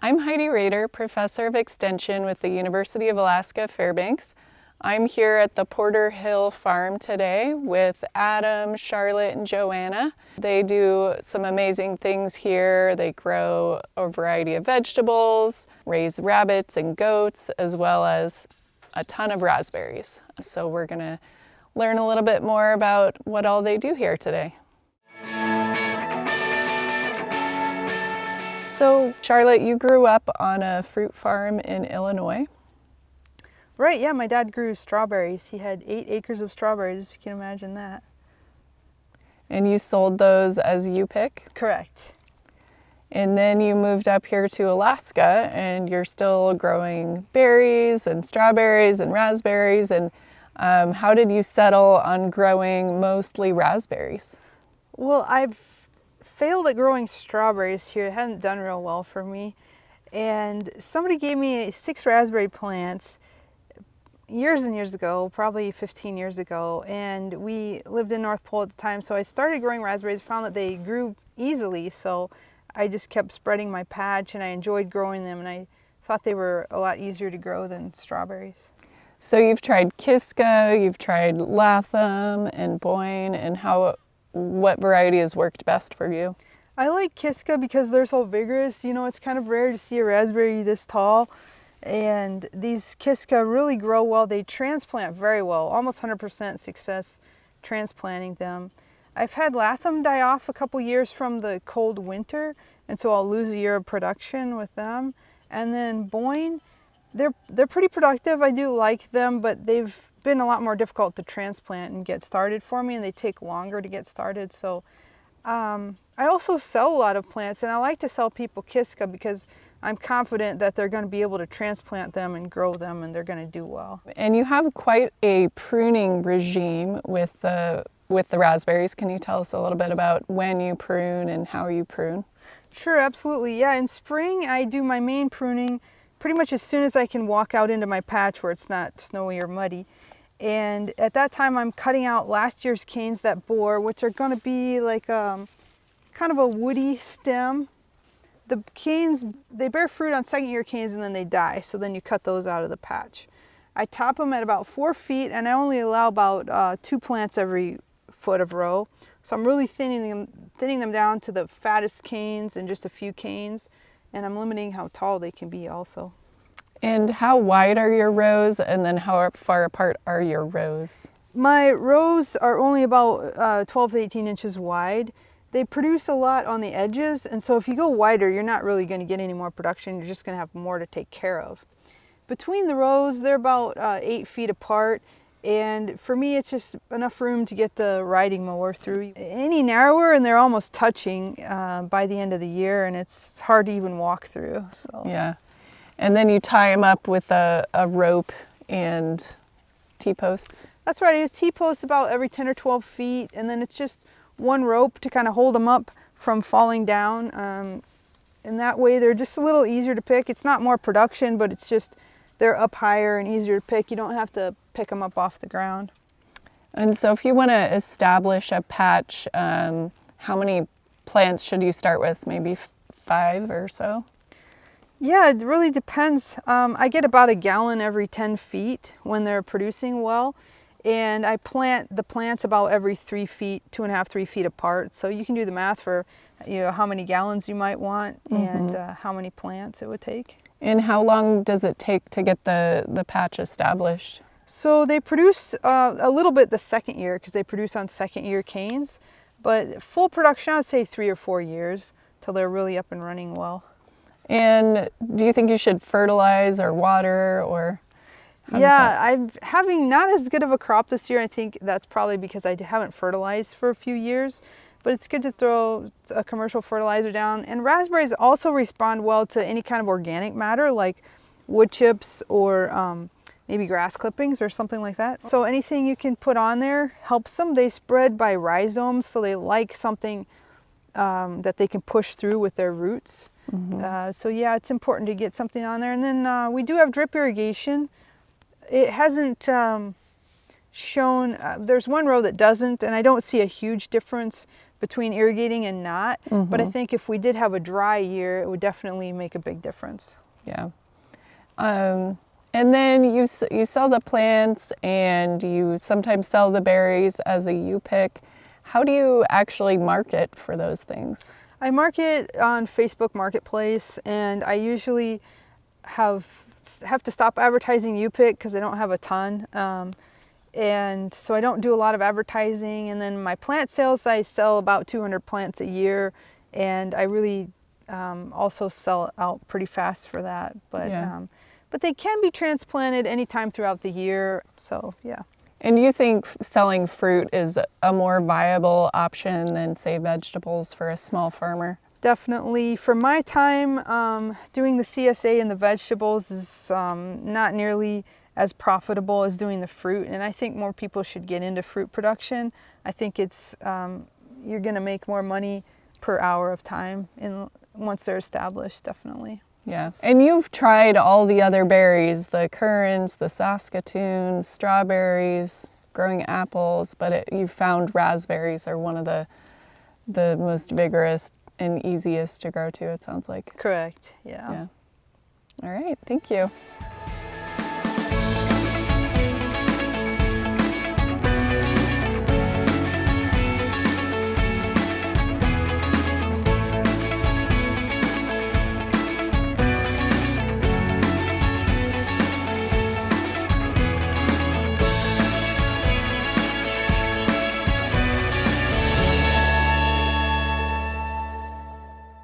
I'm Heidi Rader, Professor of Extension with the University of Alaska Fairbanks. I'm here at the Porter Hill Farm today with Adam, Charlotte, and Joanna. They do some amazing things here. They grow a variety of vegetables, raise rabbits and goats, as well as a ton of raspberries. So we're going to learn a little bit more about what all they do here today. So, Charlotte, you grew up on a fruit farm in Illinois. Right, yeah, my dad grew strawberries. He had 8 acres of strawberries, if you can imagine that. And you sold those as you pick? Correct. And then you moved up here to Alaska, and you're still growing berries and strawberries and raspberries. And how did you settle on growing mostly raspberries? Well, I've failed at growing strawberries here. It hadn't done real well for me. And somebody gave me 6 raspberry plants years and years ago, probably 15 years ago. And we lived in North Pole at the time, so I started growing raspberries, found that they grew easily. So I just kept spreading my patch, and I enjoyed growing them, and I thought they were a lot easier to grow than strawberries. So you've tried Kiska, you've tried Latham and Boyne, and what variety has worked best for you? I like Kiska because they're so vigorous. You know, it's kind of rare to see a raspberry this tall, and these Kiska really grow well. They transplant very well, almost 100% success transplanting them. I've had Latham die off a couple years from the cold winter, and so I'll lose a year of production with them. And then Boyne, they're pretty productive. I do like them, but they've been a lot more difficult to transplant and get started for me, and they take longer to get started. So I also sell a lot of plants, and I like to sell people Kiska because I'm confident that they're going to be able to transplant them and grow them, and they're going to do well. And you have quite a pruning regime with the raspberries. Can you tell us a little bit about when you prune and how you prune? Sure, absolutely. Yeah, in spring I do my main pruning pretty much as soon as I can walk out into my patch where it's not snowy or muddy. And at that time I'm cutting out last year's canes that bore, which are going to be like kind of a woody stem. The canes, they bear fruit on second year canes and then they die, so then you cut those out of the patch. I top them at about 4 feet, and I only allow about 2 plants every foot of row. So I'm really thinning them down to the fattest canes and just a few canes, and I'm limiting how tall they can be also. And how wide are your rows, and then how far apart are your rows? My rows are only about 12 to 18 inches wide. They produce a lot on the edges, and so if you go wider, you're not really going to get any more production. You're just going to have more to take care of. Between the rows, they're about 8 feet apart, and for me, it's just enough room to get the riding mower through. Any narrower, and they're almost touching by the end of the year, and it's hard to even walk through. So. Yeah. And then you tie them up with a rope and T-posts? That's right. I use T-posts about every 10 or 12 feet, and then it's just one rope to kind of hold them up from falling down. And that way they're just a little easier to pick. It's not more production, but it's just they're up higher and easier to pick. You don't have to pick them up off the ground. And so if you want to establish a patch, how many plants should you start with? Maybe 5 or so? Yeah, it really depends. I get about a gallon every 10 feet when they're producing well. And I plant the plants about every 3 feet, 2.5, 3 feet apart. So you can do the math for how many gallons you might want and how many plants it would take. And how long does it take to get the patch established? So they produce a little bit the second year because they produce on second year canes. But full production, I would say 3 or 4 years till they're really up and running well. And do you think you should fertilize or water or? Yeah, I'm having not as good of a crop this year. I think that's probably because I haven't fertilized for a few years, but it's good to throw a commercial fertilizer down. And raspberries also respond well to any kind of organic matter like wood chips or maybe grass clippings or something like that. So anything you can put on there helps them. They spread by rhizomes, so they like something that they can push through with their roots. So yeah, it's important to get something on there. And then we do have drip irrigation. It hasn't shown, there's one row that doesn't, and I don't see a huge difference between irrigating and not. But I think if we did have a dry year, it would definitely make a big difference. Yeah. And then you sell the plants and you sometimes sell the berries as a U-pick. How do you actually market for those things? I market on Facebook Marketplace, and I usually have to stop advertising U-pick because I don't have a ton. And so I don't do a lot of advertising. And then my plant sales, I sell about 200 plants a year, and I really also sell out pretty fast for that. But they can be transplanted anytime throughout the year, so yeah. And you think selling fruit is a more viable option than, say, vegetables for a small farmer? Definitely. For my time, doing the CSA and the vegetables is not nearly as profitable as doing the fruit, and I think more people should get into fruit production. I think it's you're going to make more money per hour of time once they're established, definitely. Yeah, and you've tried all the other berries, the currants, the saskatoons, strawberries, growing apples, but you found raspberries are one of the most vigorous and easiest to grow to, it sounds like. Correct, yeah. All right, thank you.